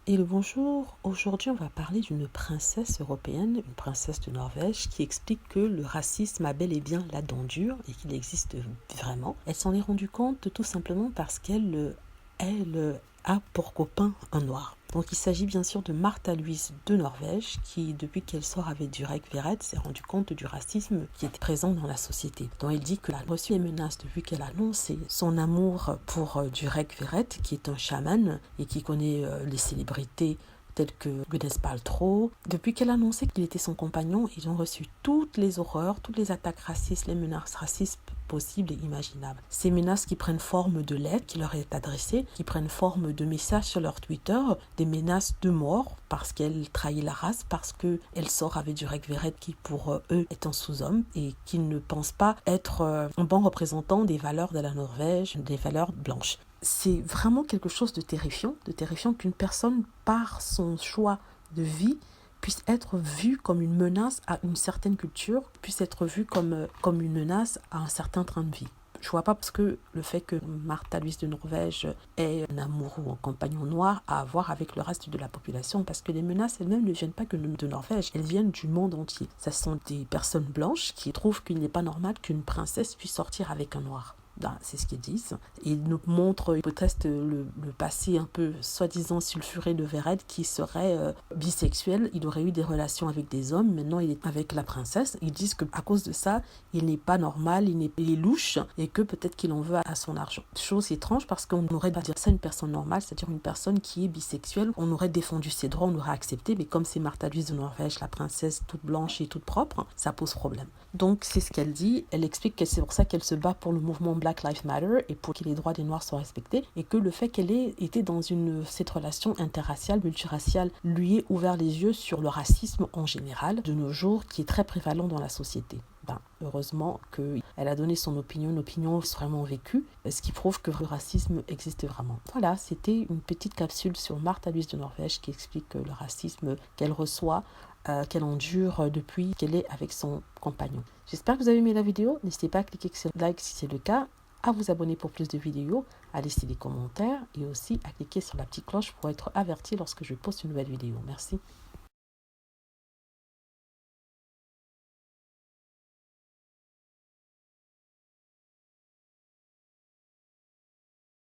Et le bonjour, aujourd'hui on va parler d'une princesse européenne, une princesse de Norvège qui explique que le racisme a bel et bien la dent dure et qu'il existe vraiment. Elle s'en est rendue compte tout simplement parce qu'elle a pour copain un noir. Donc il s'agit bien sûr de Martha Louise de Norvège qui, depuis qu'elle sort avec Durek Verrett, s'est rendue compte du racisme qui était présent dans la société. Donc elle dit qu'elle a reçu les menaces depuis qu'elle a annoncé son amour pour Durek Verrett, qui est un chaman et qui connaît les célébrités telles que Gwyneth Paltrow. Depuis qu'elle a annoncé qu'il était son compagnon, ils ont reçu toutes les horreurs, toutes les attaques racistes, les menaces racistes possibles et imaginables. Ces menaces qui prennent forme de lettres qui leur est adressées, qui prennent forme de messages sur leur Twitter, des menaces de mort parce qu'elle trahit la race, parce qu'elle sort avec Durek Verrett qui pour eux est un sous-homme et qui ne pense pas être un bon représentant des valeurs de la Norvège, des valeurs blanches. C'est vraiment quelque chose de terrifiant qu'une personne, par son choix de vie, puisse être vue comme une menace à une certaine culture, puisse être vue comme une menace à un certain train de vie. Je ne vois pas parce que le fait que Martha Louise de Norvège ait un amoureux ou un compagnon noir à avoir avec le reste de la population, parce que les menaces elles-mêmes ne viennent pas que de Norvège, elles viennent du monde entier. Ce sont des personnes blanches qui trouvent qu'il n'est pas normal qu'une princesse puisse sortir avec un noir. C'est ce qu'ils disent. Ils nous montrent peut-être le passé un peu soi-disant sulfuré de Verrett qui serait bisexuel. Il aurait eu des relations avec des hommes. Maintenant, il est avec la princesse. Ils disent qu'à cause de ça, il n'est pas normal, il est louche et que peut-être qu'il en veut à son argent. Chose étrange parce qu'on aurait pas dire ça une personne normale, c'est-à-dire une personne qui est bisexuelle. On aurait défendu ses droits, on aurait accepté. Mais comme c'est Martha Louise de Norvège, la princesse toute blanche et toute propre, ça pose problème. Donc, c'est ce qu'elle dit. Elle explique que c'est pour ça qu'elle se bat pour le mouvement Black Lives Matter et pour que les droits des Noirs soient respectés et que le fait qu'elle ait été dans cette relation interraciale, multiraciale, lui ait ouvert les yeux sur le racisme en général de nos jours qui est très prévalent dans la société. Heureusement qu'elle a donné son opinion, une opinion vraiment vécue, ce qui prouve que le racisme existe vraiment. Voilà, c'était une petite capsule sur Martha Louise de Norvège qui explique le racisme qu'elle reçoit, qu'elle endure depuis qu'elle est avec son compagnon. J'espère que vous avez aimé la vidéo. N'hésitez pas à cliquer sur like si c'est le cas, à vous abonner pour plus de vidéos, à laisser des commentaires et aussi à cliquer sur la petite cloche pour être averti lorsque je poste une nouvelle vidéo. Merci.